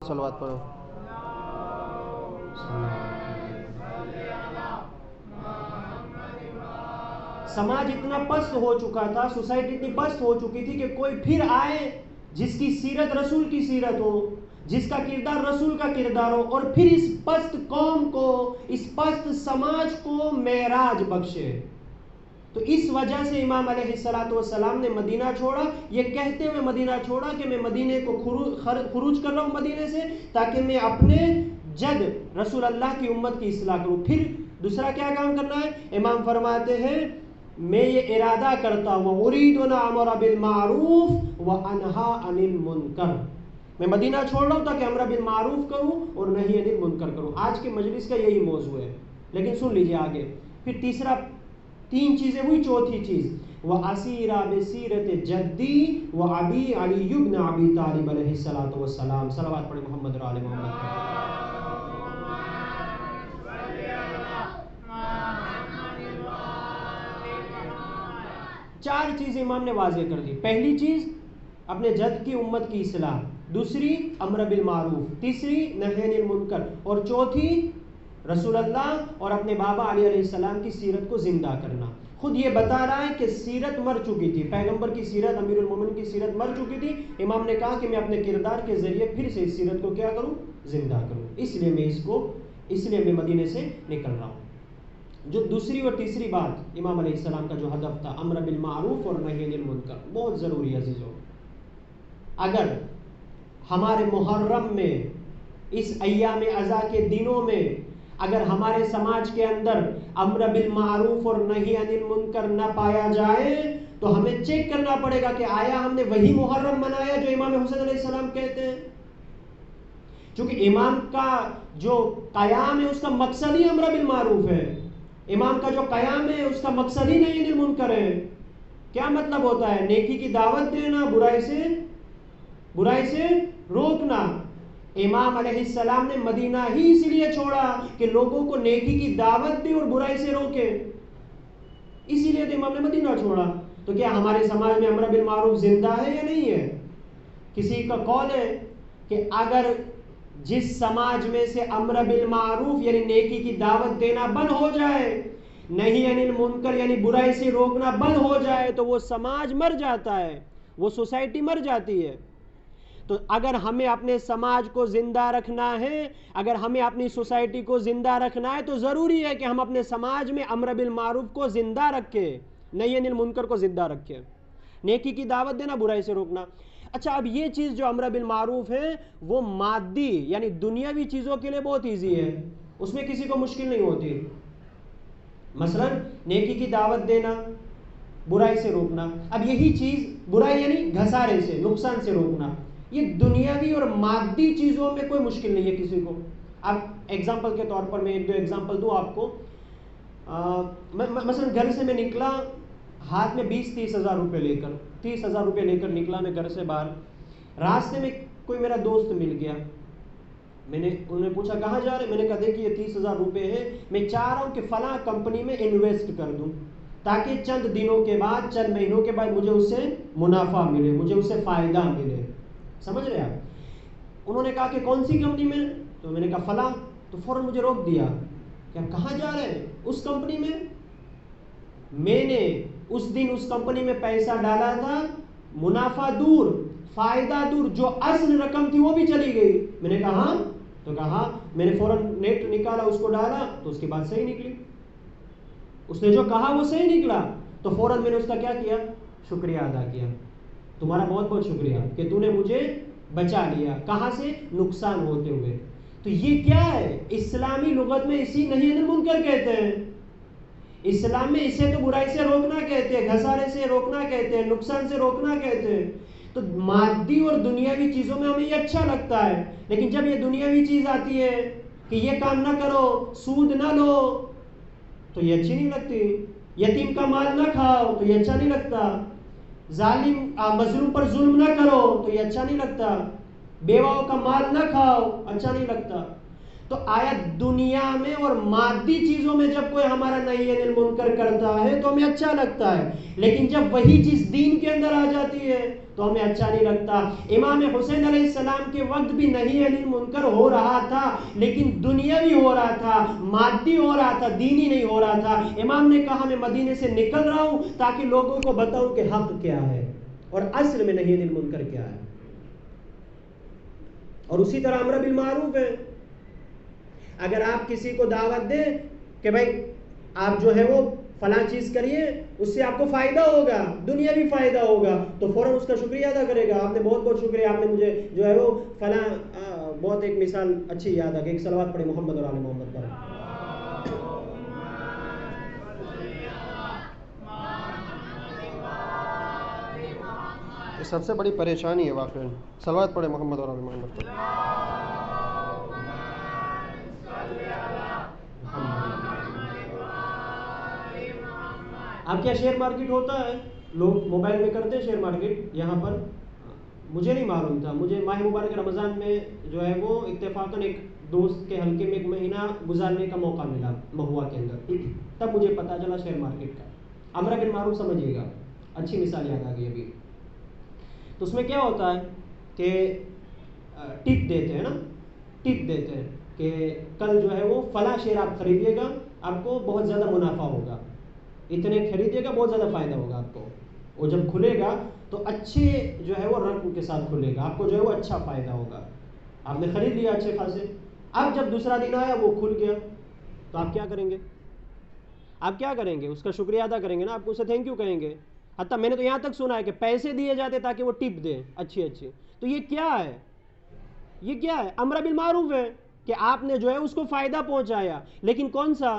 صلوات پڑھو. سماج اتنا پست ہو چکا تھا، سوسائٹی اتنی پست ہو چکی تھی کہ کوئی پھر آئے جس کی سیرت رسول کی سیرت ہو، جس کا کردار رسول کا کردار ہو، اور پھر اس پست قوم کو، اس پست سماج کو معراج بخشے. تو اس وجہ سے امام علیہ السلام نے مدینہ چھوڑا، یہ کہتے ہوئے مدینہ چھوڑا کہ میں مدینے کو خروج کر رہا ہوں مدینے سے، تاکہ میں اپنے جد رسول اللہ کی امت کی اصلاح کروں. پھر دوسرا کیا کام کرنا ہے؟ امام فرماتے ہیں میں یہ ارادہ کرتا ہوں اريد ان امر بالمعروف وانہا عن المنکر، میں مدینہ چھوڑ رہا ہوں تاکہ امر بالمعروف کروں اور نہی عن المنکر کروں. آج کے مجلس کا یہی موضوع ہے، لیکن سن لیجیے آگے. پھر تیسرا، تین چیزیں ہوئی، چوتھی چیز وَأَسِيرَ بِسِيرَةِ جَدِّي وَأَبِي عَلِيُّ بْنِ أَبِي طَالِبَ علیہ الصلوۃ والسلام. صلوات پڑھیں محمد اور آل محمد. چار چیزیں امام نے واضح کر دی. پہلی چیز اپنے جد کی امت کی اصلاح، دوسری امر بالمعروف، تیسری نہی عن المنکر، اور چوتھی رسول اللہ اور اپنے بابا علی علیہ السلام کی سیرت کو زندہ کرنا. خود یہ بتا رہا ہے کہ سیرت مر چکی تھی، پیغمبر کی سیرت، امیر المومنین کی سیرت مر چکی تھی. امام نے کہا کہ میں اپنے کردار کے ذریعے پھر سے اس سیرت کو کیا کروں؟ زندہ کروں. اس لیے میں مدینے سے نکل رہا ہوں. جو دوسری اور تیسری بات امام علیہ السلام کا جو ہدف تھا، امر بالمعروف اور نہی عن المنکر، بہت ضروری ہے عزیزوں. اگر ہمارے محرم میں، اس ایام اضحیٰ کے دنوں میں، اگر ہمارے سماج کے اندر امر بالمعروف اور نہی عن المنکر نہ پایا جائے تو ہمیں چیک کرنا پڑے گا کہ آیا ہم نے وہی محرم منایا جو امام حسین علیہ السلام کہتے ہیں. چونکہ امام کا جو قیام ہے اس کا مقصد ہی امر بالمعروف ہے، امام کا جو قیام ہے اس کا مقصد ہی نہی عن المنکر ہے. کیا مطلب ہوتا ہے؟ نیکی کی دعوت دینا، برائی سے روکنا. امام علیہ السلام نے مدینہ ہی اس لیے چھوڑا کہ لوگوں کو نیکی کی دعوت دے اور برائی سے روکے، اسی لیے تو امام نے مدینہ چھوڑا. تو کیا ہمارے سماج میں امر بالمعروف زندہ ہے یا نہیں ہے؟ کسی کا قول ہے کہ اگر جس سماج میں سے امر بالمعروف یعنی نیکی کی دعوت دینا بند ہو جائے، نہی عن المنکر یعنی برائی سے روکنا بند ہو جائے، تو وہ سماج مر جاتا ہے، وہ سوسائٹی مر جاتی ہے. تو اگر ہمیں اپنے سماج کو زندہ رکھنا ہے، اگر ہمیں اپنی سوسائٹی کو زندہ رکھنا ہے، تو ضروری ہے کہ ہم اپنے سماج میں امر بالمعروف کو زندہ رکھیں، نہی عن المنکر کو زندہ رکھیں، نیکی کی دعوت دینا، برائی سے روکنا. اچھا، اب یہ چیز جو امر بالمعروف ہے وہ مادی یعنی دنیاوی چیزوں کے لیے بہت ایزی ہے، اس میں کسی کو مشکل نہیں ہوتی. مثلا نیکی کی دعوت دینا، برائی سے روکنا. اب یہی چیز برائی یعنی گھسارے سے، نقصان سے روکنا، یہ دنیاوی اور مادی چیزوں میں کوئی مشکل نہیں ہے کسی کو. اب ایگزامپل کے طور پر میں ایک دو ایگزامپل دوں آپ کو. مثلا گھر سے میں نکلا ہاتھ میں 20-30 ہزار روپے لے کر، 30 ہزار روپے لے کر نکلا میں گھر سے باہر. راستے میں کوئی میرا دوست مل گیا، میں نے انہوں نے پوچھا کہاں جا رہے؟ میں نے کہا دیکھیے 30 ہزار روپے ہیں، میں چاہ رہا ہوں کہ فلاں کمپنی میں انویسٹ کر دوں تاکہ چند دنوں کے بعد، چند مہینوں کے بعد مجھے اس سے منافع ملے، مجھے اس سے فائدہ ملے. سمجھ رہے آپ؟ انہوں نے کہا کہ کون سی کمپنی میں؟ تو میں نے کہا فلاں. تو فوراً مجھے روک دیا کہ آپ کہاں جا رہے ہیں؟ اس کمپنی میں. میں نے اس دن اس کمپنی میں پیسہ ڈالا تھا، منافع دور، فائدہ دور، جو اصل رقم تھی وہ بھی چلی گئی. میں نے کہا ہاں؟ تو کہا ہاں. میں نے فوراً نیٹ نکالا، اس کو ڈالا تو اس کے بعد صحیح نکلی، اس نے جو کہا وہ صحیح نکلا. تو فوراً میں نے اس کا کیا کیا؟ شکریہ ادا کیا. تمہارا بہت بہت شکریہ کہ تو نے مجھے بچا لیا. کہاں سے؟ نقصان ہوتے ہوئے. تو یہ کیا ہے؟ اسلامی لغت میں اسی نہی عن المنکر کہتے ہیں. اسلام میں اسے تو برائی سے روکنا کہتے ہیں، گھسارے سے روکنا کہتے ہیں، نقصان سے روکنا کہتے ہیں. تو مادی اور دنیاوی چیزوں میں ہمیں یہ اچھا لگتا ہے، لیکن جب یہ دنیاوی چیز آتی ہے کہ یہ کام نہ کرو، سود نہ لو، تو یہ اچھی نہیں لگتی. یتیم کا مال نہ کھاؤ تو یہ اچھا نہیں لگتا. ظالم مظلوم پر ظلم نہ کرو تو یہ اچھا نہیں لگتا. بیواؤں کا مال نہ کھاؤ، اچھا نہیں لگتا. تو آیا دنیا میں اور مادی چیزوں میں جب کوئی ہمارا نہی عن المنکر کرتا ہے تو ہمیں اچھا لگتا ہے، لیکن جب وہی چیز دین کے اندر آ جاتی ہے تو ہمیں اچھا نہیں لگتا۔ امام حسین علیہ السلام کے وقت بھی نہی عن المنکر ہو رہا تھا، لیکن دنیاوی ہو رہا تھا، مادی ہو رہا تھا، دینی نہیں ہو رہا تھا۔ امام نے کہا میں مدینے سے نکل رہا ہوں تاکہ لوگوں کو بتاؤں کہ حق کیا ہے اور اصل میں نہی عن المنکر کیا ہے۔ اور اسی طرح امر بالمعروف ہے، اگر آپ کسی کو دعوت دیں کہ بھائی آپ جو ہے وہ فلاں چیز کریے، اس سے آپ کو فائدہ ہوگا، دنیا بھی فائدہ ہوگا، تو فوراً اس کا شکریہ ادا کرے گا، آپ نے بہت بہت شکریہ، آپ نے مجھے جو ہے وہ فلاں بہت ایک مثال اچھی یاد آ گئی، ایک صلوات پڑھے محمد اور آل محمد پر۔ یہ سب سے بڑی پریشانی ہے واقعی، صلوات پڑھے محمد اور آل محمد پر۔ آپ کیا شیئر مارکیٹ ہوتا ہے؟ لوگ موبائل میں کرتے ہیں شیئر مارکیٹ یہاں پر؟ مجھے نہیں معلوم تھا، مجھے ماہ مبارک رمضان میں جو ہے وہ اتفاقاً ایک دوست کے حلقے میں ایک مہینہ گزارنے کا موقع ملا مہوا کے اندر، تب مجھے پتا چلا شیئر مارکیٹ کا۔ امر بالمعروف سمجھیے گا، اچھی مثال یاد آ گئی ابھی۔ تو اس میں کیا ہوتا ہے کہ ٹپ دیتے ہیں نا، ٹپ دیتے ہیں کہ کل جو ہے وہ فلاں شیئر آپ خریدیے گا، آپ کو بہت زیادہ منافع ہوگا، اتنے خریدیے گا بہت زیادہ فائدہ ہوگا آپ کو، وہ جب کھلے گا تو اچھے جو ہے وہ رقم کے ساتھ کھلے گا، آپ کو جو ہے وہ اچھا فائدہ ہوگا، آپ نے خرید لیا اچھے خاصے۔ اب جب دوسرا دن آیا وہ کھل گیا تو آپ کیا کریں گے؟ آپ کیا کریں گے؟ اس کا شکریہ ادا کریں گے نا، آپ کو اسے تھینک یو کہیں گے۔ حتیٰ میں نے تو یہاں تک سنا ہے کہ پیسے دیے جاتے تاکہ وہ ٹپ دیں اچھی اچھی۔ تو یہ کیا ہے؟ یہ کیا ہے؟ امر بالمعروف ہے کہ آپ نے جو ہے اس کو فائدہ پہنچایا، لیکن کون سا؟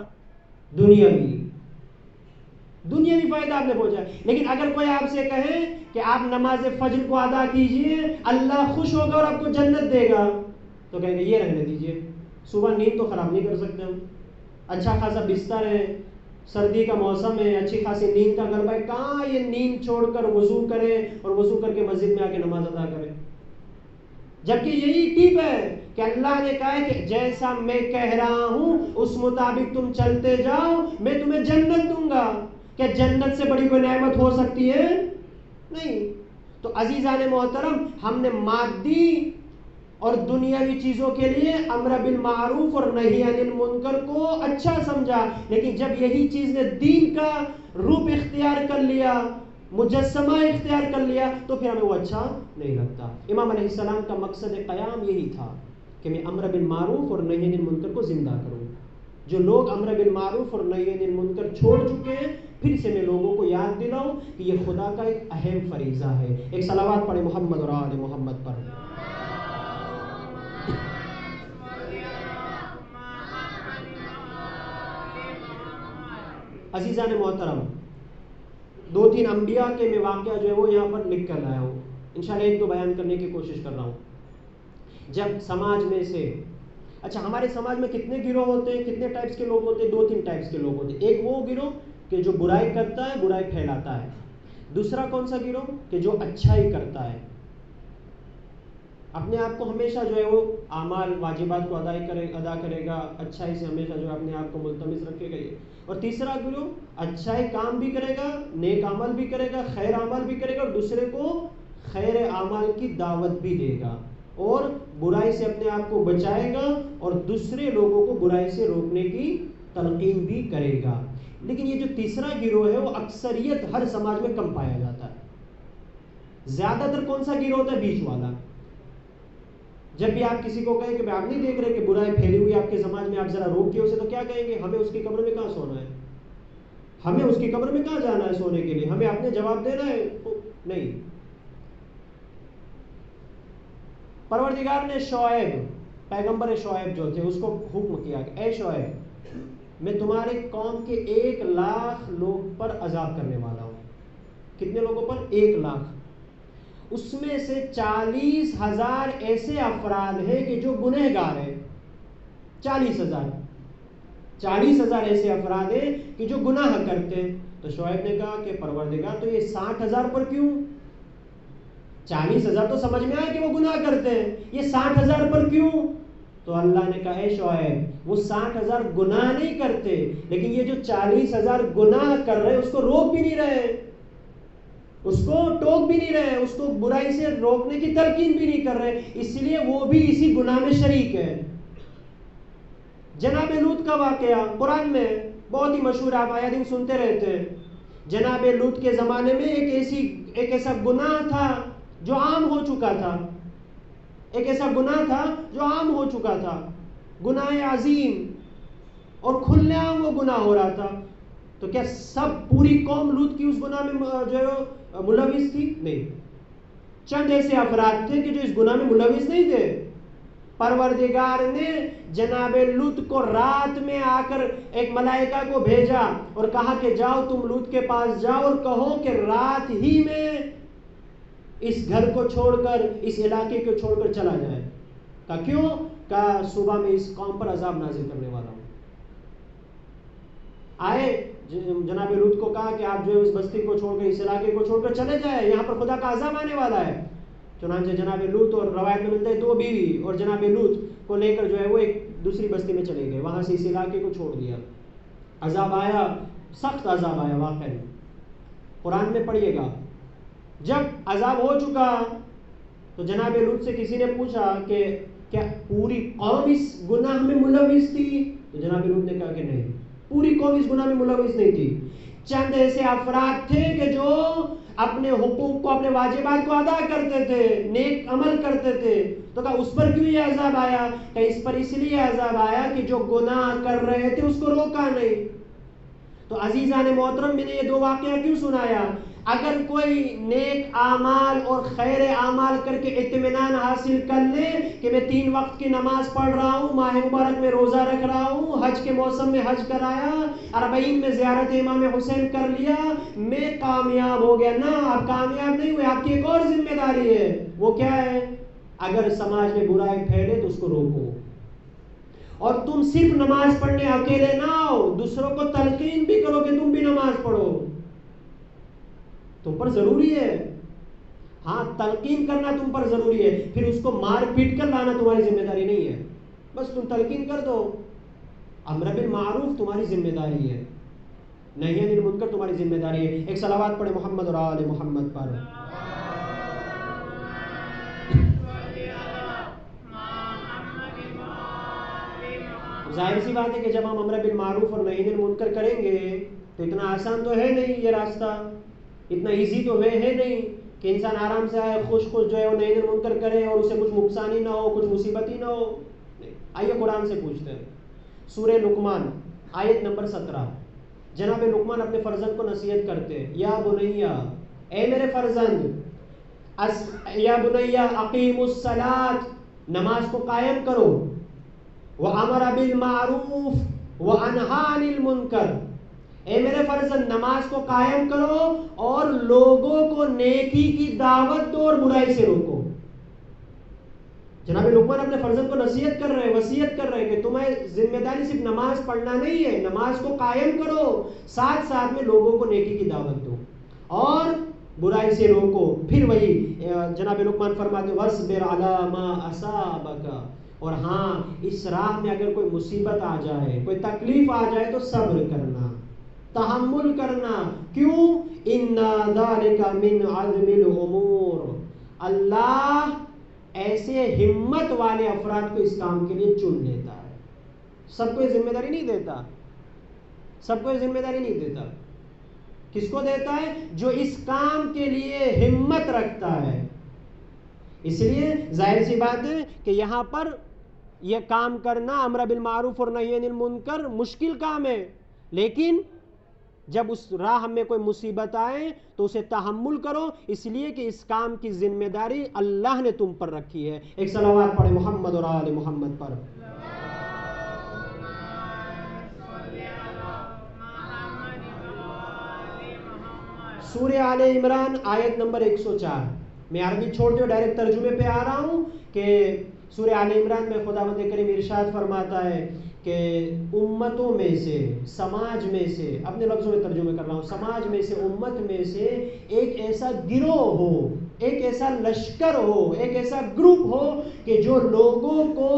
دنیاوی فائدہ آپ نے پہنچایا۔ لیکن اگر کوئی آپ سے کہے کہ آپ نماز فجر کو ادا کیجئے، اللہ خوش ہوگا اور آپ کو جنت دے گا، تو کہیں گے یہ رہنے دیجئے، صبح نیند تو خراب نہیں کر سکتے ہم، اچھا خاصا بستر ہے، سردی کا موسم ہے، اچھی خاصی نیند کا غلبہ ہے، کہاں یہ نیند چھوڑ کر وضو کرے اور وضو کر کے مسجد میں آ کے نماز ادا کرے؟ جبکہ یہی ٹپ ہے کہ اللہ نے کہا ہے کہ جیسا میں کہہ رہا ہوں اس مطابق تم چلتے جاؤ، میں تمہیں جنت دوں گا۔ کہ جنت سے بڑی کوئی نعمت ہو سکتی ہے؟ نہیں۔ تو عزیزان محترم، ہم نے مادی اور دنیاوی چیزوں کے لیے امر بالمعروف اور نہی عن المنکر کو اچھا سمجھا، لیکن جب یہی چیز نے دین کا روپ اختیار کر لیا، مجسمہ اختیار کر لیا، تو پھر ہمیں وہ اچھا نہیں لگتا۔ امام علیہ السلام کا مقصد قیام یہی تھا کہ میں امر بالمعروف اور نہی عن المنکر کو زندہ کروں۔ جو لوگ امر بالمعروف اور نہی عن المنکر چھوڑ چکے ہیں، پھر سے میں لوگوں کو یاد دلاؤں کہ یہ خدا کا ایک اہم فریضہ ہے۔ ایک صلوات پڑھے محمد اور آل محمد پر۔ عزیزان محترم، 2-3 انبیاء کے میں واقعہ جو ہے وہ یہاں پر لکھ کر لایا ہوں، انشاءاللہ 1-2 بیان کرنے کی کوشش کر رہا ہوں۔ جب سماج میں سے، اچھا ہمارے سماج میں کتنے گروہ ہوتے ہیں، کتنے ٹائپس کے لوگ ہوتے ہیں؟ 2-3 ٹائپس کے لوگ ہوتے ہیں۔ ایک وہ گروہ کہ جو برائی کرتا ہے، برائی پھیلاتا ہے۔ دوسرا کون سا گروہ؟ کہ جو اچھائی کرتا ہے، اپنے آپ کو ہمیشہ جو ہے وہ اعمال واجبات کو ادا کرے گا، اچھائی سے ہمیشہ جو ہے اپنے آپ کو ملتمس رکھے گا یہ۔ اور تیسرا گروہ اچھائی کام بھی کرے گا، نیک عمل بھی کرے گا، خیر عمل بھی کرے گا، اور دوسرے کو خیر اعمال کی دعوت بھی دے گا، اور برائی سے اپنے آپ کو بچائے گا اور دوسرے لوگوں کو برائی سے روکنے کی تلقین بھی کرے گا۔ لیکن یہ جو تیسرا گروہ ہے وہ اکثریت ہر سماج میں کم پایا جاتا ہے۔ زیادہ تر کون سا گروہ ہوتا ہے؟ بیچ والا۔ جب بھی آپ کسی کو کہیں کہ آپ نہیں دیکھ رہے کہ برائی پھیلی ہوئی آپ کے سماج میں، آپ ذرا روکیے اسے، تو کیا کہیں گے؟ ہمیں اس کی قبر میں کہاں سونا ہے، ہمیں اس کی قبر میں کہاں جانا ہے سونے کے لیے، ہمیں اپنے جواب دینا ہے؟ نہیں۔ پروردگار نے شعیب، پیغمبر شعیب جو تھے، اس کو حکم کیا کہ اے شعیب، میں تمہارے قوم کے 1,00,000 لوگ پر عذاب کرنے والا ہوں۔ کتنے لوگوں پر؟ 1,00,000۔ اس میں سے 40,000 ایسے افراد ہیں کہ جو گنہگار ہیں۔ 40,000 ایسے افراد ہیں کہ جو گناہ کرتے ہیں۔ تو شعیب نے کہا کہ پروردگار، تو یہ 60,000 پر کیوں؟ 40,000 تو سمجھ میں آیا کہ وہ گناہ کرتے ہیں، یہ 60,000 پر کیوں؟ تو اللہ نے کہا اے شعیب وہ 60,000 گناہ نہیں کرتے، لیکن یہ جو 40,000 گناہ کر رہے اس کو روک بھی نہیں رہے، اس کو ٹوک بھی نہیں رہے، اس کو برائی سے روکنے کی تلقین بھی نہیں کر رہے، اس لیے وہ بھی اسی گناہ میں شریک ہے۔ جناب لوط کا واقعہ قرآن میں بہت ہی مشہور ہے، آپ آیا دن سنتے رہتے ہیں۔ جناب لوط کے زمانے میں ایک ایسا گناہ تھا جو عام ہو چکا تھا، ایک ایسا گناہ تھا جو عام ہو چکا تھا، گناہ عظیم، اور کھلے عام وہ گناہ ہو رہا تھا۔ تو کیا سب پوری قوم لوط کی اس گناہ میں جو ملوث تھی؟ نہیں، چند ایسے افراد تھے کہ جو اس گناہ میں ملوث نہیں تھے۔ پروردگار نے جناب لوط کو رات میں آ کر ایک ملائکہ کو بھیجا اور کہا کہ جاؤ تم لوط کے پاس جاؤ اور کہو کہ رات ہی میں اس گھر کو چھوڑ کر، اس علاقے کو چھوڑ کر چلا جائے۔ کہا کیوں؟ کہا صبح میں اس قوم پر عذاب نازل کرنے والا ہوں۔ آئے جناب لوط کو کہا کہ آپ جو اس بستی کو چھوڑ کر، اس علاقے کو چھوڑ کر چلے جائیں، یہاں پر خدا کا عذاب آنے والا ہے۔ چنانچہ جناب لوط، اور روایت میں ملتا ہے 2 بیوی اور جناب لوط کو لے کر جو ہے وہ ایک دوسری بستی میں چلے گئے، وہاں سے اس علاقے کو چھوڑ دیا۔ عذاب آیا، سخت عذاب آیا واقعی، قرآن میں پڑھیے گا۔ جب عذاب ہو چکا تو جناب لوط سے کسی نے پوچھا کہ کیا پوری قوم اس گناہ میں ملوث تھی؟ تو جناب لوط نے کہا کہ نہیں، پوری قوم اس گناہ میں ملوث نہیں تھی۔ چند ایسے افراد تھے کہ جو اپنے حقوق کو، اپنے واجبات کو ادا کرتے تھے، نیک عمل کرتے تھے۔ تو کہا اس پر کیوں یہ عذاب آیا؟ کہ اس پر اس لیے عذاب آیا کہ جو گناہ کر رہے تھے اس کو روکا نہیں۔ تو عزیزان محترم، میں نے یہ 2 واقعہ کیوں سنایا؟ اگر کوئی نیک اعمال اور خیر اعمال کر کے اطمینان حاصل کر لے کہ میں 3 وقت کی نماز پڑھ رہا ہوں، ماہ مبارک میں روزہ رکھ رہا ہوں، حج کے موسم میں حج کرایا، 40 میں زیارت امام حسین کر لیا، میں کامیاب ہو گیا، نہ، آپ کامیاب نہیں ہوئے، آپ کی ایک اور ذمہ داری ہے۔ وہ کیا ہے؟ اگر سماج میں برائی پھیلے تو اس کو روکو، اور تم صرف نماز پڑھنے اکیلے نہ آؤ، دوسروں کو تلقین بھی کرو کہ تم بھی نماز پڑھو، تم پر ضروری ہے۔ ہاں، تلقین کرنا تم پر ضروری ہے، پھر اس کو مار پیٹ کر لانا تمہاری ذمہ داری نہیں ہے، بس تم تلقین کر دو۔ امر بالمعروف تمہاری ذمہ داری ہے، نہی عن المنکر تمہاری ذمہ داری ہے۔ ایک صلوات پڑھے محمد اور آل محمد پر۔ ظاہر سی بات ہے کہ جب ہم امر بالمعروف اور نہی عن المنکر کریں گے تو اتنا آسان تو ہے نہیں یہ راستہ، اتنا ایزی تو ہے نہیں کہ انسان آرام سے آئے، خوش جو ہے وہ نہی عن المنکر کرے اور اسے کچھ نقصان ہی نہ ہو، کچھ مصیبت ہی نہ ہو۔ آئیے قرآن سے پوچھتے ہیں، سورہ لقمان آیت نمبر 17۔ جناب لقمان اپنے فرزند کو نصیحت کرتے ہیں، یا بنیا، اے میرے فرزند، یا بنیا اقیم الصلاۃ، نماز کو قائم کرو، وَأَمَرَ بِالْمَعْرُوفِ وَأَنْهَى عَنِ الْمُنْكَرِ، اے میرے فرزند نماز کو قائم کرو اور لوگوں کو نیکی کی دعوت دو اور برائی سے روکو۔ جناب لقمان اپنے فرزند کو نصیحت کر رہے ہیں، وصیت کر رہے ہیں کہ تمہیں ذمہ داری صرف نماز پڑھنا نہیں ہے، نماز کو قائم کرو، ساتھ ساتھ میں لوگوں کو نیکی کی دعوت دو اور برائی سے روکو۔ پھر وہی جناب لقمان فرماتے وَاصْبِرْ عَلَىٰ مَا أَصَابَكَ، اور ہاں اس راہ میں اگر کوئی مصیبت آ جائے، کوئی تکلیف آ جائے تو صبر کرنا، تحمل کرنا۔ کیوں؟ إِنَّ ذَلِكَ مِنْ عَزْمِ الْأُمُورِ، اللہ ایسے ہمت والے افراد کو اس کام کے لیے چن لیتا ہے، سب کو یہ ذمہ داری نہیں دیتا، سب کو یہ ذمہ داری نہیں دیتا۔ کس کو دیتا ہے؟ جو اس کام کے لیے ہمت رکھتا ہے۔ اس لیے ظاہر سی بات ہے کہ یہاں پر یہ کام کرنا، امر بالمعروف اور نہی عن المنکر، مشکل کام ہے، لیکن جب اس راہ میں کوئی مصیبت آئے تو اسے تحمل کرو، اس لیے کہ اس کام کی ذمہ داری اللہ نے تم پر رکھی ہے۔ ایک صلوات پڑھے محمد اور آل محمد پر۔ سورہ آل عمران آیت نمبر 104۔ میں عربی چھوڑ دے ڈائریکٹ ترجمے پہ آ رہا ہوں کہ سورہ آل عمران میں خداوند کریم ارشاد فرماتا ہے کہ امتوں میں سے، سماج میں سے، اپنے لفظوں میں ترجمے کر رہا ہوں، سماج میں سے، امت میں سے ایک ایسا گروہ ہو، ایک ایسا لشکر ہو، ایک ایسا گروپ ہو کہ جو لوگوں کو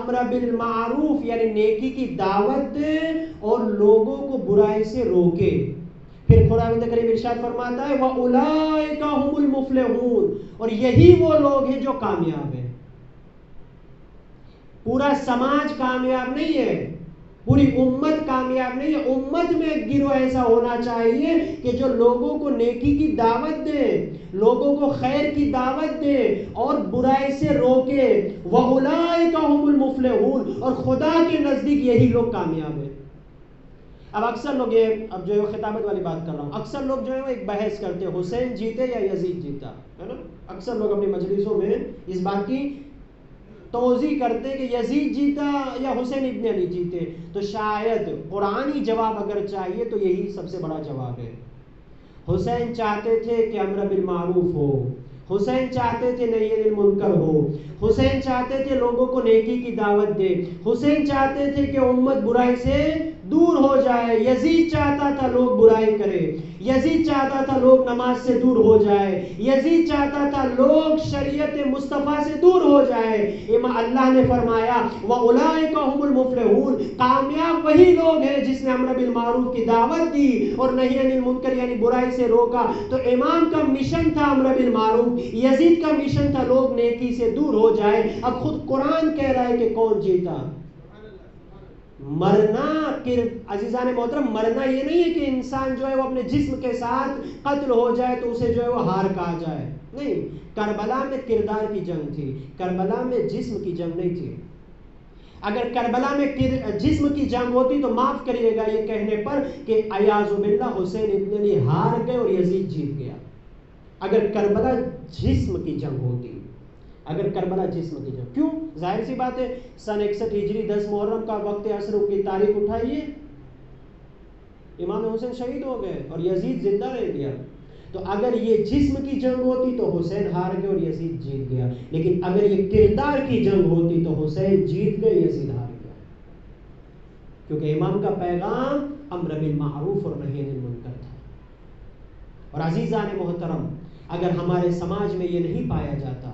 امر بالمعروف یعنی نیکی کی دعوت دے اور لوگوں کو برائی سے روکے. پھر خداوند کریم ارشاد فرماتا ہے وَأُولَئِكَ هُمُ الْمُفْلِحُونَ، اور یہی وہ لوگ ہیں جو کامیاب ہیں. پورا سماج کامیاب نہیں ہے، پوری امت کامیاب نہیں ہے. امت میں ایک گروہ ایسا ہونا چاہیے کہ جو لوگوں کو نیکی کی دعوت دے، لوگوں کو خیر کی دعوت دے اور برائی سے روکے. وَأُولَئِكَ هُمُ الْمُفْلِحُونَ، اور خدا کے نزدیک یہی لوگ کامیاب ہیں. اب اکثر لوگ اب جو ہے خطابت والی بات کر رہا ہوں، اکثر لوگ جو ہے وہ ایک بحث کرتے ہیں حسین جیتے یا یزید جیتا، ہے نا. اکثر لوگ اپنی مجلسوں میں اس بات کی توضیح کرتے ہیں کہ یزید جیتا یا حسین ابن علی جیتے. تو شاید قرآنی جواب اگر چاہیے تو یہی سب سے بڑا جواب ہے. حسین چاہتے تھے کہ امر بالمعروف ہو، حسین چاہتے تھے نہی عن المنکر ہو، حسین چاہتے تھے لوگوں کو نیکی کی دعوت دے، حسین چاہتے تھے کہ امت برائی سے دور ہو جائے. یزید چاہتا تھا لوگ برائی کرے، یزید چاہتا تھا لوگ نماز سے دور ہو جائے، یزید چاہتا تھا لوگ شریعت مصطفیٰ سے دور ہو جائے. اللہ نے فرمایا وَأُولَئِكَ هُمُ الْمُفْلِحُونَ، کامیاب وہی لوگ ہیں جس نے امر بالمعروف کی دعوت دی اور نہی عن المنکر یعنی برائی سے روکا. تو امام کا مشن تھا امر بالمعروف، یزید کا مشن تھا لوگ نیکی سے دور ہو جائے. اب خود قرآن کہہ رہا ہے کہ کون جیتا. مرنا عزیزان محترم، مرنا یہ نہیں ہے کہ انسان جو ہے وہ اپنے جسم کے ساتھ قتل ہو جائے تو اسے جو ہے وہ ہار کہا جائے. نہیں، کربلا میں کردار کی جنگ تھی، کربلا میں جسم کی جنگ نہیں تھی. اگر کربلا میں جسم کی جنگ ہوتی تو معاف کریے گا یہ کہنے پر کہ اعوذ باللہ حسین ابن علی ہار گئے اور یزید جیت گیا. اگر کربلا جسم کی جنگ ہوتی، اگر کربلا جسم کی جنگ، کیوں؟ ظاہر سی بات ہے، سن 61 ہجری 10 محرم کا وقت عصر کی تاریخ اٹھائیے، امام حسین شہید ہو گئے اور یزید زندہ رہ گیا. تو اگر یہ جسم کی جنگ ہوتی تو حسین ہار گئے اور یزید جیت گیا. لیکن اگر یہ کردار کی جنگ ہوتی تو حسین جیت گئے، یزید ہار گیا. کیونکہ امام کا پیغام امر بالمعروف اور نہی عن المنکر تھا. اور عزیزان محترم، اگر ہمارے سماج میں یہ نہیں پایا جاتا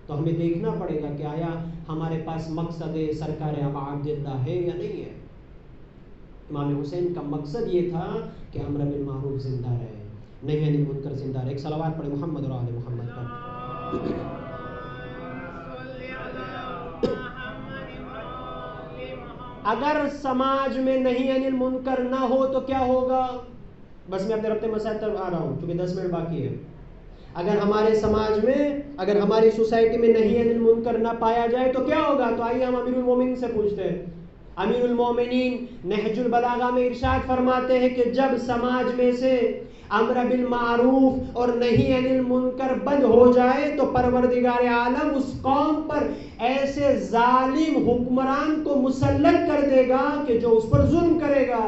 تو ہمیں دیکھنا پڑے گا کہ آیا ہمارے پاس مقصد سرکار ابعاد زندہ ہے یا نہیں ہے. امام حسین کا مقصد یہ تھا کہ امر بالمعروف زندہ رہے، نہی عن المنکر زندہ رہے. ایک صلوات پڑھے محمد اور آل محمد پر. اگر سماج میں نہی عن المنکر نہ ہو تو کیا ہوگا؟ بس میں اپنے ربط مسائل تک آ رہا ہوں چونکہ 10 منٹ باقی ہے. اگر ہمارے سماج میں، اگر ہماری سوسائٹی میں نہی عن المنکر نہ پایا جائے تو کیا ہوگا؟ تو آئیے ہم امیر المومنین سے پوچھتے ہیں. امیر المومنین نہج البلاغہ میں ارشاد فرماتے ہیں کہ جب سماج میں سے امر بالمعروف اور نہی عن المنکر بند ہو جائے تو پروردگار عالم اس قوم پر ایسے ظالم حکمران کو مسلط کر دے گا کہ جو اس پر ظلم کرے گا.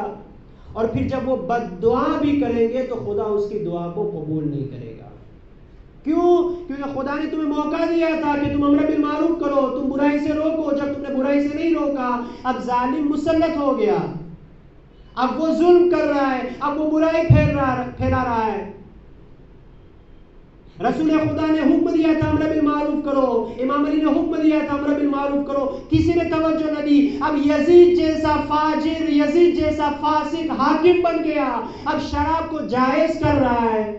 اور پھر جب وہ بد دعا بھی کریں گے تو خدا اس کی دعا کو قبول نہیں کرے گا. کیوں؟ کیونکہ خدا نے تمہیں موقع دیا تھا کہ تم امر بالمعروف کرو، تم برائی سے روکو. جب تم نے برائی سے نہیں روکا، اب ظالم مسلط ہو گیا، اب وہ ظلم کر رہا ہے، اب وہ برائی پھیلا رہا ہے. رسول خدا نے حکم دیا تھا امر بالمعروف کرو، امام علی نے حکم دیا تھا امر بالمعروف کرو، کسی نے توجہ نہ دی. اب یزید جیسا فاجر، یزید جیسا فاسق حاکم بن گیا، اب شراب کو جائز کر رہا ہے.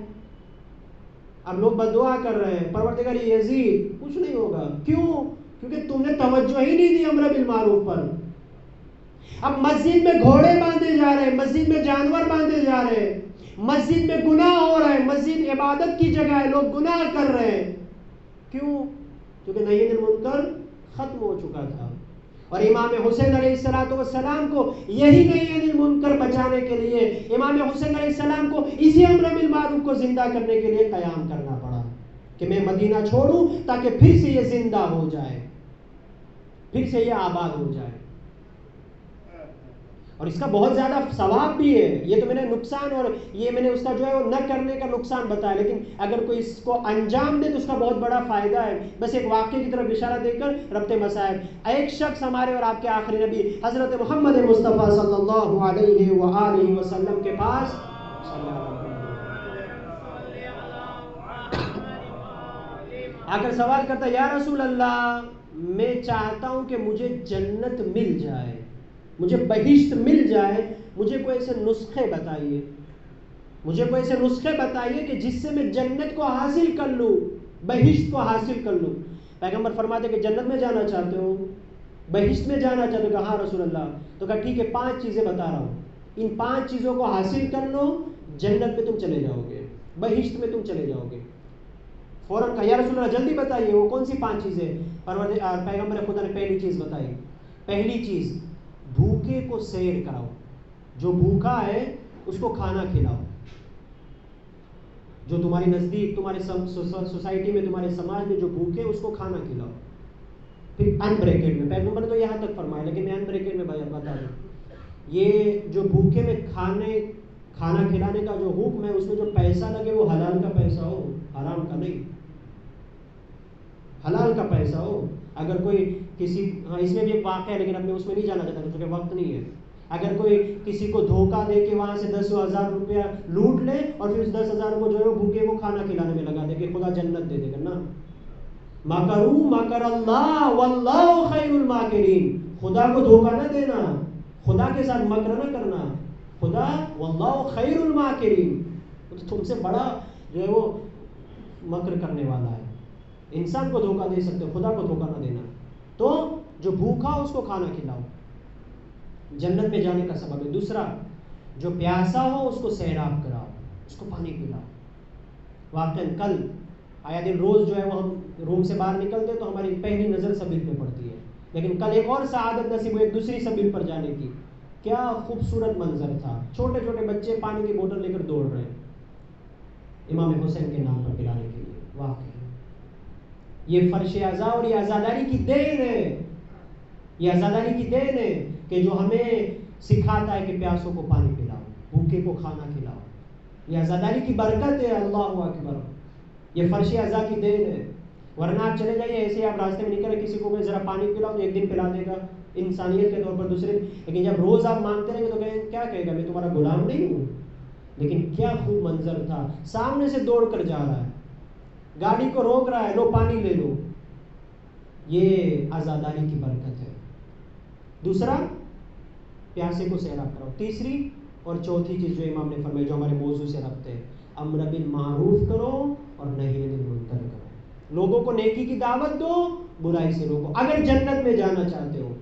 اب لوگ بددعا کر رہے ہیں پروردگار یزید کچھ نہیں ہوگا. کیوں؟ کیونکہ تم نے توجہ ہی نہیں دی امر بالمعروف پر. اب مسجد میں گھوڑے باندھے جا رہے ہیں، مسجد میں جانور باندھے جا رہے ہیں، مسجد میں گناہ ہو رہا ہے، مسجد عبادت کی جگہ ہے، لوگ گناہ کر رہے ہیں. کیوں؟ کیونکہ نہی عن المنکر ختم ہو چکا تھا. اور امام حسین علیہ السلام کو یہی نہی عن المنکر بچانے کے لیے، امام حسین علیہ السلام کو اسی امر بالمعروف کو زندہ کرنے کے لیے قیام کرنا پڑا کہ میں مدینہ چھوڑوں تاکہ پھر سے یہ زندہ ہو جائے، پھر سے یہ آباد ہو جائے. اور اس کا بہت زیادہ ثواب بھی ہے. یہ تو میں نے نقصان اور یہ میں نے اس کا جو ہے وہ نہ کرنے کا نقصان بتایا، لیکن اگر کوئی اس کو انجام دے تو اس کا بہت بڑا فائدہ ہے. بس ایک واقعے کی طرف اشارہ دے کر ربط مسائل. ایک شخص ہمارے اور آپ کے آخری نبی حضرت محمد مصطفیٰ صلی اللہ علیہ وآلہ وسلم کے پاس آ کر سوال کرتا، یا رسول اللہ میں چاہتا ہوں کہ مجھے جنت مل جائے، مجھے بہشت مل جائے، مجھے کوئی ایسے نسخے بتائیے، مجھے کوئی ایسے نسخے بتائیے کہ جس سے میں جنت کو حاصل کر لوں، بہشت کو حاصل کر لوں۔ پیغمبر فرماتے کہ جنت میں جانا چاہتے ہو، بہشت میں جانا چاہتے ہو؟ کہا ہاں رسول اللہ۔ تو کہا ٹھیک ہے، 5 چیزیں بتا رہا ہوں، ان 5 چیزوں کو حاصل کر لو، جنت میں تم چلے جاؤ گے، بہشت میں تم چلے جاؤ گے۔ فوراً کہا یا رسول اللہ جلدی بتائیے وہ کون سی 5 چیزیں؟ پیغمبر خدا نے پہلی چیز بتائی، پہلی چیز بھوکے کو سیر کراؤ، جو بھوکا ہے اس کو کھانا کھلاؤ، جو تمہارے نزدیک، تمہارے سوسائٹی میں، تمہارے سماج میں جو بھوکے اس کو کھانا کھلاؤ۔ پھر ان بریکٹ میں، پیغمبر نے تو یہاں تک فرمایا لیکن میں ان بریکٹ میں بتا دوں، یہ جو بھوکے میں کھانا کھلانے کا جو حکم ہے، اس میں جو پیسہ لگے وہ حلال کا پیسہ ہو، حرام کا نہیں، حلال کا پیسہ ہو۔ اگر کوئی کسی، ہاں اس میں بھی ایک واقعہ ہے لیکن اب میں اس میں نہیں جانا چاہتا کیونکہ وقت نہیں ہے۔ اگر کوئی کسی کو دھوکہ دے کے وہاں سے 10,000 روپیہ لوٹ لے اور پھر اس 10,000 کو جو ہے وہ بھوکے کو کھانا کھلانے میں لگا دے کہ خدا جنت دے دے گا، نا، مکروا مکر اللہ واللہ خیر الماکرین، خدا کو دھوکہ نہ دینا، خدا کے ساتھ مکر نہ کرنا، خدا واللہ خیر الماکرین، تم سے بڑا جو ہے وہ مکر کرنے والا ہے۔ انسان کو دھوکہ دے سکتے، خدا کو دھوکہ نہ دینا۔ تو جو بھوکا اس کو کھانا کھلاؤ، جنت میں جانے کا سبب ہے۔ دوسرا، جو پیاسا ہو اس کو سیراب کراؤ، اس کو پانی پلاؤ۔ واقعاً کل آیا دن روز جو ہے وہ ہم روم سے باہر نکلتے تو ہماری پہلی نظر سبیل پہ پڑتی ہے، لیکن کل ایک اور سعادت نصیب ہوئی ایک دوسری سبیل پر جانے کی۔ کیا خوبصورت منظر تھا، چھوٹے چھوٹے بچے پانی کی بوتل لے کر دوڑ رہے ہیں امام حسین کے نام پر پلانے کے لیے۔ واقعی یہ فرش عزا اور یہ عزاداری کی دین ہے، یہ عزاداری کی دین ہے کہ جو ہمیں سکھاتا ہے کہ پیاسوں کو پانی پلاؤ، بھوکے کو کھانا کھلاؤ۔ یہ عزاداری کی برکت ہے، اللہ اکبر، یہ فرش عزا کی دین ہے۔ ورنہ آپ چلے جائیے ایسے آپ راستے میں نکلے کسی کو ذرا پانی پلاؤ تو ایک دن پلا دے گا انسانیت کے طور پر، دوسرے، لیکن جب روز آپ مانگتے رہیں گے تو کیا کہے گا، میں تمہارا غلام نہیں ہوں۔ لیکن کیا خوب منظر تھا، سامنے سے دوڑ کر جا رہا ہے، گاڑی کو روک رہا ہے، لو پانی لے لو۔ یہ عزاداری کی برکت ہے۔ دوسرا، پیاسے کو سیراب کراؤ۔ تیسری اور چوتھی چیز جو امام نے فرمائی، جو ہمارے موضوع سے ربط ہے، امر بالمعروف کرو اور نہی عن المنکر کرو، لوگوں کو نیکی کی دعوت دو، برائی سے روکو۔ اگر جنت میں جانا چاہتے ہو،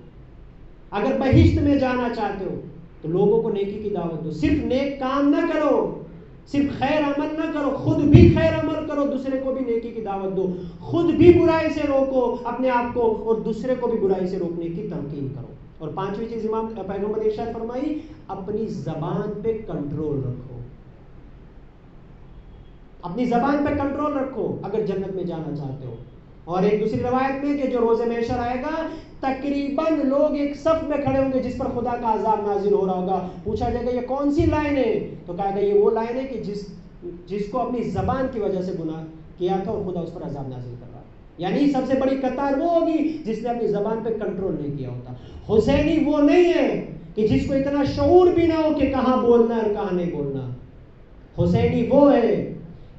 اگر بہشت میں جانا چاہتے ہو تو لوگوں کو نیکی کی دعوت دو۔ صرف نیک کام نہ کرو، صرف خیر عمل نہ کرو، خود بھی خیر عمل کرو، دوسرے کو بھی نیکی کی دعوت دو، خود بھی برائی سے روکو اپنے آپ کو اور دوسرے کو بھی برائی سے روکنے کی تلقین کرو۔ اور پانچویں چیز امام پیغمبر نے ارشاد فرمائی، اپنی زبان پہ کنٹرول رکھو، اپنی زبان پہ کنٹرول رکھو اگر جنت میں جانا چاہتے ہو۔ اور ایک دوسری روایت میں کہ جو روز محشر آئے گا تقریباً لوگ ایک صف میں کھڑے ہوں گے جس پر خدا کا عذاب نازل ہو رہا ہوگا۔ پوچھا جائے گا یہ کون سی لائن ہے؟ تو کہا گیا یہ وہ لائن ہے کہ جس کو اپنی زبان کی وجہ سے گناہ کیا تھا اور خدا اس پر عذاب نازل کر رہا ہے۔ یعنی سب سے بڑی قطار وہ ہوگی جس نے اپنی زبان پہ کنٹرول نہیں کیا ہوتا۔ حسینی وہ نہیں ہے کہ جس کو اتنا شعور بھی نہ ہو کہ کہاں بولنا ہے اور کہاں نہیں بولنا۔ حسینی وہ ہے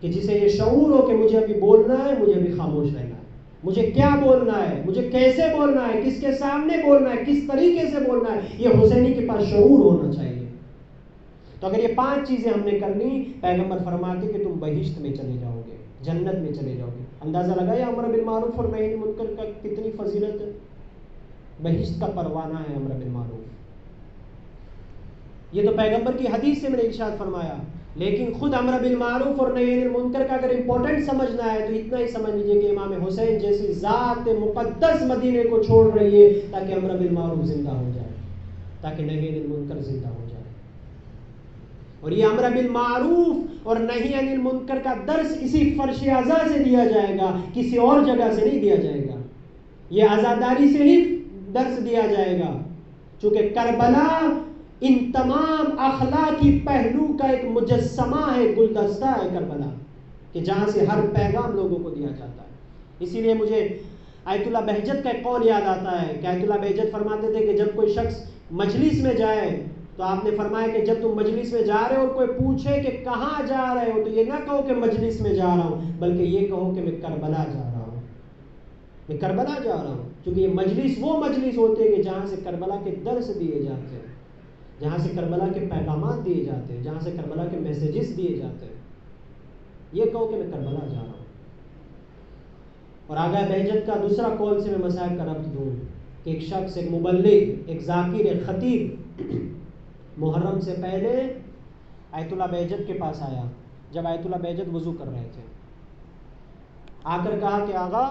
کہ جسے یہ شعور ہو کہ مجھے ابھی بولنا ہے، مجھے ابھی خاموش رہنا ہے، مجھے کیا بولنا ہے، مجھے کیسے بولنا ہے، کس کے سامنے بولنا ہے، کس طریقے سے بولنا ہے، یہ حسینی کے پاس شعور ہونا چاہیے۔ تو اگر یہ 5 چیزیں ہم نے کر لی، پیغمبر فرماتے کہ تم بہشت میں چلے جاؤ گے، جنت میں چلے جاؤ گے۔ اندازہ لگایا امر بالمعروف اور نہی عن المنکر کا کتنی فضیلت ہے، بہشت کا پروانہ ہے امر بالمعروف۔ یہ تو پیغمبر کی حدیث سے میں نے ارشاد فرمایا، لیکن خود امر بالمعروف اور نہی عن المنکر کا اگر امپورٹنٹ سمجھنا ہے تو اتنا ہی سمجھ لیجئے کہ امام حسین جیسی ذات مقدس مدینے کو چھوڑ رہی ہے تاکہ امر بالمعروف زندہ ہو جائے، تاکہ نہی عن المنکر زندہ ہو جائے۔ اور یہ امر بالمعروف اور نہی عن المنکر کا درس اسی فرش عزا سے دیا جائے گا، کسی اور جگہ سے نہیں دیا جائے گا، یہ عزاداری سے ہی درس دیا جائے گا، چونکہ کربلا ان تمام اخلاقی پہلو کا ایک مجسمہ ہے، گلدستہ ہے کربلا، کہ جہاں سے ہر پیغام لوگوں کو دیا جاتا ہے۔ اسی لیے مجھے آیت اللہ بہجت کا ایک قول یاد آتا ہے کہ آیت اللہ بہجت فرماتے تھے کہ جب کوئی شخص مجلس میں جائے تو آپ نے فرمایا کہ جب تم مجلس میں جا رہے ہو اور کوئی پوچھے کہ کہاں جا رہے ہو تو یہ نہ کہو کہ مجلس میں جا رہا ہوں، بلکہ یہ کہو کہ میں کربلا جا رہا ہوں، میں کربلا جا رہا ہوں، کیونکہ یہ مجلس وہ مجلس ہوتے ہیں کہ جہاں سے کربلا کے درس دیے جاتے ہیں، جہاں سے کربلا کے پیغامات دیے جاتے ہیں، جہاں سے کربلا کے میسیجز دیے جاتے ہیں. یہ کہو کہ میں کربلا جا رہا ہوں. اور آگاہ بہجت کا دوسرا قول سے میں مصائب کا ربط دوں کہ ایک شخص، ایک مبلغ، ایک ذاکر، ایک خطیب محرم سے پہلے آیت اللہ بہجت کے پاس آیا جب آیت اللہ بہجت وضو کر رہے تھے. آ کر کہا کہ آغا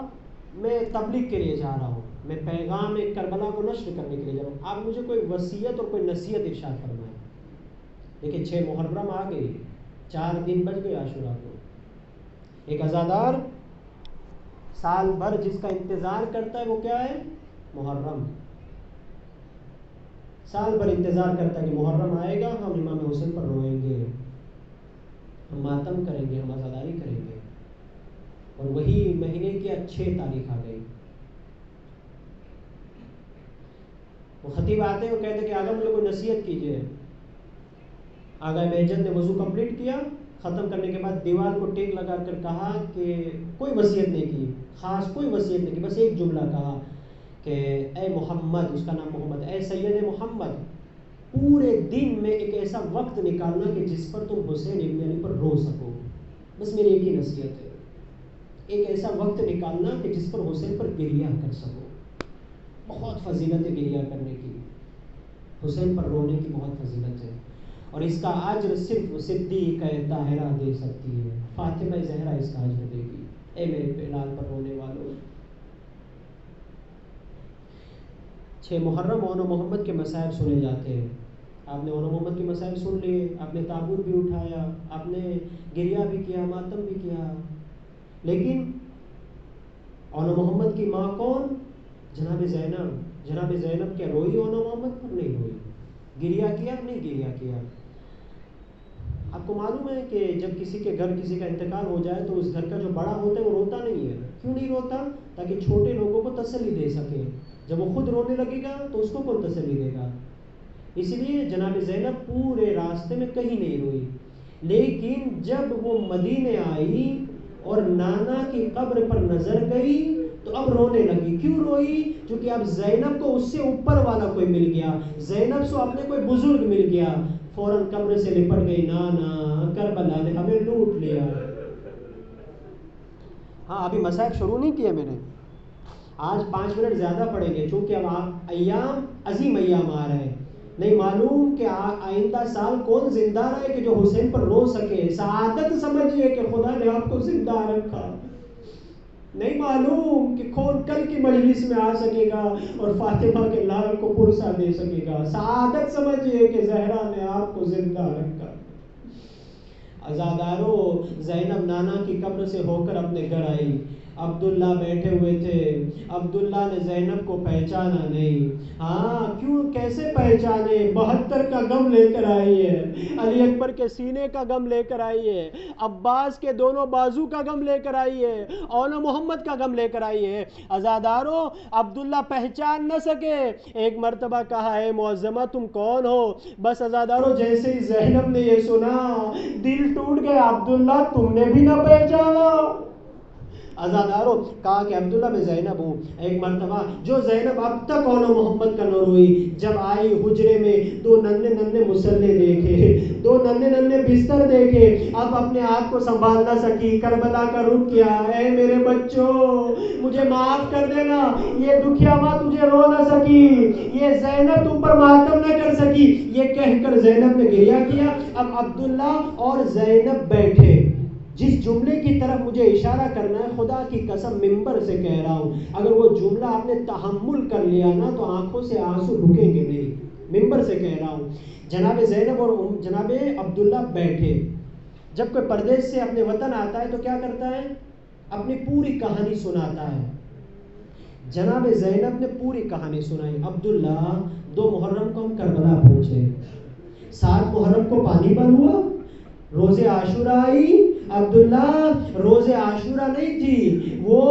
میں تبلیغ کے لیے جا رہا ہوں، میں پیغام کربلا کو نشر کرنے کے لیے جا رہا ہوں، آپ مجھے کوئی وصیت اور کوئی نصیحت ارشاد فرمائیں. لیکن 6 محرم آ گئی، 4 دن بچ گئے عاشورہ کو. ایک عزادار سال بھر جس کا انتظار کرتا ہے وہ کیا ہے؟ محرم. سال بھر انتظار کرتا ہے کہ محرم آئے گا، ہم امام حسین پر روئیں گے، ہم ماتم کریں گے، ہم عزاداری کریں گے. اور وہی مہینے کی 6 تاریخ آ گئی. وہ خطیب آتے ہیں، وہ کہتے ہیں کہ آگا مجھے کوئی نصیحت کیجیے. آگاہ بہجت نے وضو کمپلیٹ کیا، ختم کرنے کے بعد دیوار کو ٹیک لگا کر کہا کہ کوئی وصیت نہیں کی، خاص کوئی وصیت نہیں کی، بس ایک جملہ کہا کہ اے محمد، اس کا نام محمد، اے سید محمد، پورے دن میں ایک ایسا وقت نکالنا کہ جس پر تم حسین ابن علی پر رو سکو. بس میری ایک ہی نصیحت ہے، ایک ایسا وقت نکالنا کہ جس پر حسین پر گریہ کر سکو. بہت فضیلت ہے گریہ کرنے کی، حسین پر رونے کی بہت فضیلت ہے. اور اس کا اجر صرف صدیقہ طاہرہ دے سکتی ہے، فاطمہ زہرا اس کا اجر دے گی. اے میرے لال پر رونے والوں. 6 محرم اون محمد کے مصائب سنے جاتے ہیں. آپ نے اون محمد کے مصائب سن لیے، آپ نے تابوت بھی اٹھایا، آپ نے گریہ بھی کیا، ماتم بھی کیا. لیکن اون محمد کی ماں کون؟ جناب زینب. جناب زینب کیا روئی اون محمد پر؟ نہیں روئی. گریہ کیا؟ نہیں گریہ کیا. آپ کو معلوم ہے کہ جب کسی کے گھر کسی کا انتقال ہو جائے تو اس گھر کا جو بڑا ہوتا ہے وہ روتا نہیں ہے. کیوں نہیں روتا؟ تاکہ چھوٹے لوگوں کو تسلی دے سکے. جب وہ خود رونے لگے گا تو اس کو کون تسلی دے گا؟ اس لیے جناب زینب پورے راستے میں کہیں نہیں روئی. لیکن جب وہ مدینے آئی اور نانا کی قبر پر نظر گئی تو اب رونے لگی. کیوں روئی؟ کیونکہ اب زینب کو اس سے اوپر والا کوئی مل گیا، زینب سے اپنے کوئی بزرگ مل گیا. فوراً قبر سے لپٹ گئی، نانا کربلا نے ہمیں لوٹ لیا. ہاں ابھی مصائب شروع نہیں کیے میں نے، آج 5 منٹ زیادہ پڑیں گے چونکہ اب آپ ایام عظیم ایام آ رہے ہیں. نہیں معلوم کہ آئندہ سال کون زندہ رہے کہ جو حسین پر رو سکے. سعادت سمجھیے کہ خدا نے آپ کو زندہ رکھا. نہیں معلوم کہ کون کل کی مجلس میں آ سکے گا اور فاطمہ کے لال کو پرسا دے سکے گا. سعادت سمجھیے کہ زہرا نے آپ کو زندہ رکھا. عزادارو، زینب نانا کی قبر سے ہو کر اپنے گھر آئی. عبداللہ بیٹھے ہوئے تھے. عبداللہ نے زینب کو پہچانا نہیں. ہاں کیوں، کیسے پہچانے؟ 72 کا غم لے کر آئی ہے، علی اکبر کے سینے کا غم لے کر آئی ہے، عباس کے دونوں بازو کا غم لے کر آئی ہے، اون محمد کا غم لے کر آئی ہے. عزادارو، عبداللہ پہچان نہ سکے. ایک مرتبہ کہا اے معظمہ تم کون ہو؟ بس عزادارو جیسے ہی زینب نے یہ سنا دل ٹوٹ گیا. عبداللہ تم نے بھی نہ پہچانا؟ عزادارو کہا کہ عبداللہ میں زینب ہوں. ایک مرتبہ جو زینب اب تک اون محمد کا نہ روئی، جب آئی حجرے میں 2 ننھے مسلے دیکھے، 2 ننھے بستر دیکھے، اب اپنے آپ کو سنبھال نہ سکی، کربلا کا رخ کیا. اے میرے بچوں مجھے معاف کر دینا، یہ دکھیا ماں تجھے رو نہ سکی، یہ زینب تم پر ماتم نہ کر سکی. یہ کہہ کر زینب نے گریہ کیا. اب عبداللہ اور زینب بیٹھے. جس جملے کی طرف مجھے اشارہ کرنا ہے، خدا کی قسم ممبر سے کہہ رہا ہوں، اگر وہ جملہ آپ نے تحمل کر لیا نا تو آنکھوں سے آنسو رکیں گے نہیں. ممبر سے کہہ رہا ہوں. جناب زینب اور جناب عبداللہ بیٹھے. جب کوئی پردیس سے اپنے وطن آتا ہے تو کیا کرتا ہے؟ اپنی پوری کہانی سناتا ہے. جناب زینب نے پوری کہانی سنائی. عبداللہ 2 محرم کو ہم کربلا پہنچے، 7 محرم کو پانی بند ہوا، روز عاشورہ آئی. عبداللہ روز عاشورہ نہیں تھی، وہ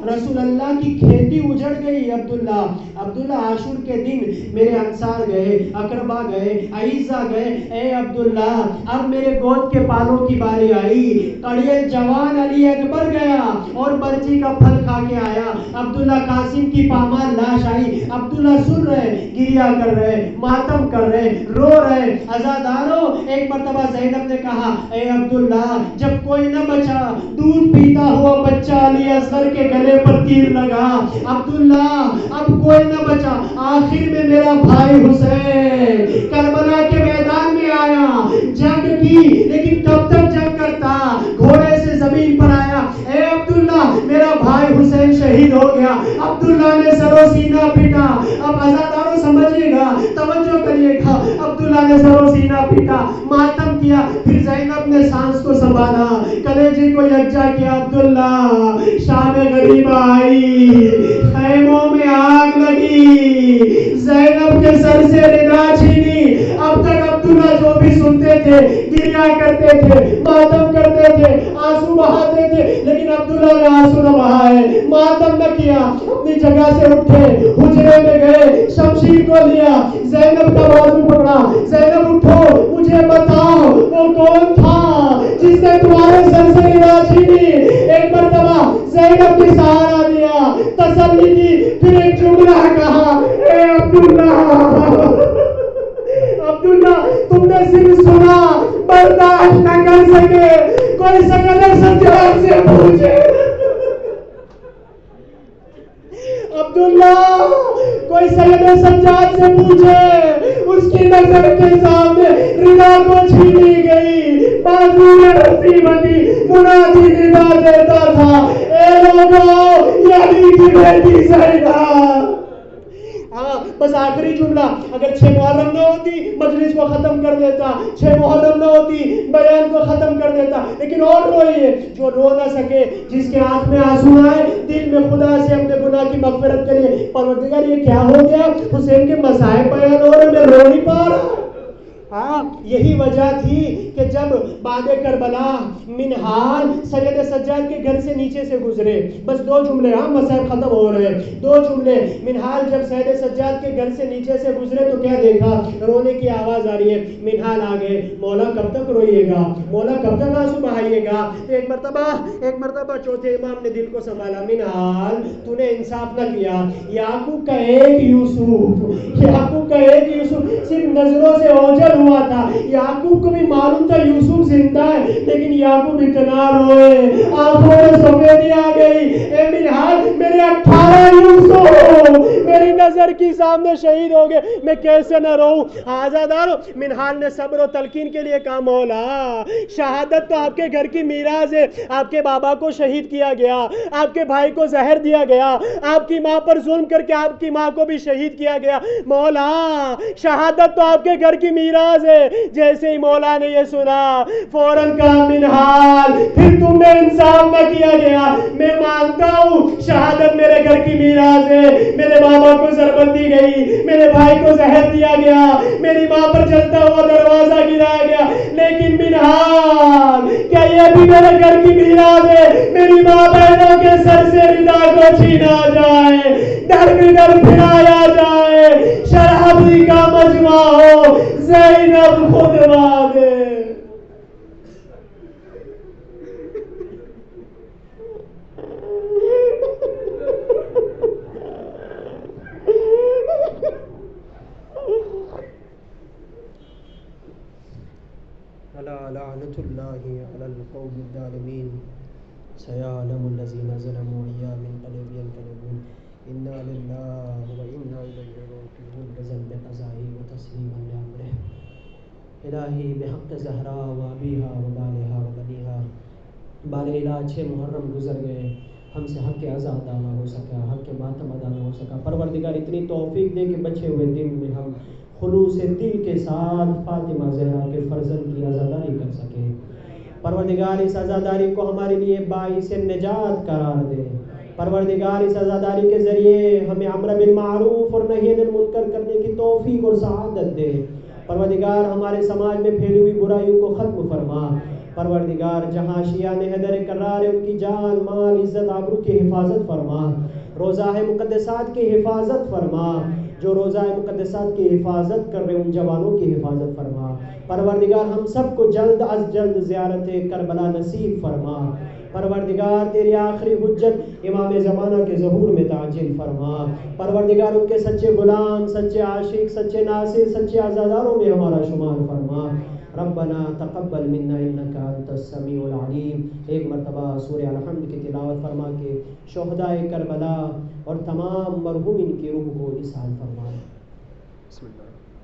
رسول اللہ کی کھیتی اجڑ گئی۔ عبداللہ عاشور کے دن میرے انصار گئے، اقربا گئے، اعزا گئے، اے عبداللہ اب میرے گود کے پالوں کی باری آئی۔ کڑیے جوان علی اکبر گیا اور برچی کا پھل کھا کے آیا۔ عبداللہ قاسم کی پامال لاش آئی۔ عبداللہ سن رہے، گریا کر رہے، ماتم کر رہے، رو رہے۔ عزاداروں، ایک مرتبہ زینب نے کہا اے عبداللہ جب کوئی نہ بچا، دودھ پیتا ہوا بچہ علی اصغر کے گلے پر تیر لگا۔ عبداللہ اب کوئی نہ بچا، آخر میں میرا بھائی حسین کربلا کے میدان میں آیا، جنگ کی لیکن کب تک جنگ کرتا، گھوڑے سے زمین پر آیا۔ اے عبداللہ میرا بھائی حسین شہید ہو گیا۔ عبداللہ نے سر و سینہ پیٹا۔ اب عزاداروں سمجھیے گا، توجہ کریے گا، عبداللہ نے سر و سینہ پیٹا، ماتم کیا، پھر زینب نے سانس کو سنبھالا، کلیجے کو یکجا کیا۔ عبداللہ شام غریبہ آئی، خیموں میں آگ لگی، زینب کے سر سے ردا چھینی۔ اب تک عبداللہ جو بھی سنتے تھے گریا کرتے تھے، ماتم کرتے تھے، آنسو بہاتے تھے، لیکن عبداللہ نے آنسو نہ بہائے، ماتم نہ کیا، اپنی جگہ سے اٹھے، حجرے میں گئے، شمشیر کو لیا، زینب کا بازو پکڑا۔ زینب اٹھو، مجھے بتاؤ وہ کون تھا جس نے تمہارے سر سے ردا چھینی؟ ایک مرتبہ زینب نے سہارا دیا، تسلی دی، پھر ایک جملہ کہا اے عبداللہ تم نے صرف سنا، برداشت نہ کر سکے، کوئی سکندر سجاد سے پوچھے، عبداللہ کوئی سید سجاد سے پوچھے، اس کی نظر کے سامنے ردا کو چھینی گئی، بازو میں رسی بندی، منادی ندا دیتا تھا اے لوگو یہ علی کی بیٹی زینب۔ بس آخری جملہ، اگر 6 محرم نہ ہوتی مجلس کو ختم کر دیتا، 6 محرم نہ ہوتی بیان کو ختم کر دیتا، لیکن اور روئیے جو رو نہ سکے، جس کے آنکھ میں آنسو آئے، دل میں خدا سے اپنے گناہ کی مغفرت کریے۔ پروردگار یہ کیا ہو گیا، حسین کے مصائب بیان ہو رہے، میں رو نہیں پا رہا۔ ہاں یہی وجہ تھی کہ جب بعد کربلا منہال سید سجاد کے گھر سے نیچے سے گزرے، بس 2 جملے، ہاں مسائل ختم ہو رہے ہیں، 2 جملے، منہال جب سید سجاد کے گھر سے نیچے سے گزرے تو کیا دیکھا، رونے کی آواز آ رہی ہے، منہال آگے، مولا کب تک روئیے گا، مولا کب تک آنسو بہائیے گا؟ ایک مرتبہ چوتھے امام نے دل کو سنبھالا، منہال تو نے انصاف نہ کیا، یعقوب کا ایک یوسف صرف نظروں سے اوجھل ہوا تھا، یعقوب کو بھی معلوم تھا یوسف زندہ ہے، لیکن یعقوب اتنا روئے، آنکھوں میں سفیدی آ گئی، اے منہال میرے 18 یوسف میری نظر کی سامنے شہید ہو گئے، میں کیسے نہ روؤں؟ آزادارو، منہال نے صبر و تلقین کے لیے کہا مولا شہادت تو آپ کے گھر کی میراث ہے، آپ کے بابا کو شہید کیا گیا، آپ کے بھائی کو زہر دیا گیا، آپ کی ماں پر ظلم کر کے آپ کی ماں کو بھی شہید کیا گیا، مولا شہادت تو آپ کے گھر کی میراث ہے۔ جیسے ہی مولا نے یہ سنا فوراً کہا منہال پھر تم نے انصاف نہ کیا گیا، میں مانتا ہوں شہادت میرے گھر کی میراث ہے، میرے بابا کو ضربت دی گئی، میرے بھائی کو زہر دیا گیا، میری ماں پر جلتا ہوا دروازہ گرایا گیا، لیکن منہال کیا یہ بھی میرے گھر کی میراث ہے؟ میری ماں بہنوں کے سر سے ردا کو چھینا جائے، ڈر بدر پھرایا جائے، شرابی کا مجمع ہو، زینب خود مانگے۔ لعنت اللہ علی القوم الظالمین سیعلم الذین ظلموا أی منقلب ینقلبون انا للہ و انا الیہ راجعون بذنب قضائی و تسلیما لامرہ الہی بحق زہرا و ابیہا و بالہا و بنیہا۔ بار الہ 6 محرم گزر گئے، ہم سے حق عزا ادا نہ ہو سکا، حق ماتم ادا نہ ہو سکا۔ پروردگار اتنی توفیق دے کہ بچے ہوئے دن میں ہم خلوص دل کے ساتھ فاطمہ زہرا کے فرزند کی عزاداری کر سکیں۔ پروردگار اس عزاداری کو ہمارے لیے باعث نجات قرار دے۔ پروردگار اس عزاداری کے ذریعے ہمیں امر بالمعروف اور نہی عن المنکر کرنے کی توفیق اور سعادت دے۔ پروردگار ہمارے سماج میں پھیلی ہوئی برائیوں کو ختم فرما۔ پروردگار جہاں شیعان حیدر کرار ہے ان کی جان مال عزت آبرو کی حفاظت فرما، روزہ مقدسات کی حفاظت فرما، جو روزہ مقدسات کی حفاظت کر رہے ان جوانوں کی حفاظت فرما۔ پروردگار ہم سب کو جلد از جلد زیارت کربلا نصیب فرما۔ پروردگار تیری آخری حجت امام زمانہ کے ظہور میں تعجیل فرما۔ پروردگار ان کے سچے غلام، سچے عاشق، سچے ناصر، سچے عزاداروں میں ہمارا شمار فرما۔ ربنا تقبل منا انک انت السمیع العلیم۔ ایک مرتبہ سورہ الحمد کی تلاوت فرما کے شہدائے کربلا اور تمام مرحومین کی روح کو اصال فرما۔ بسم اللہ۔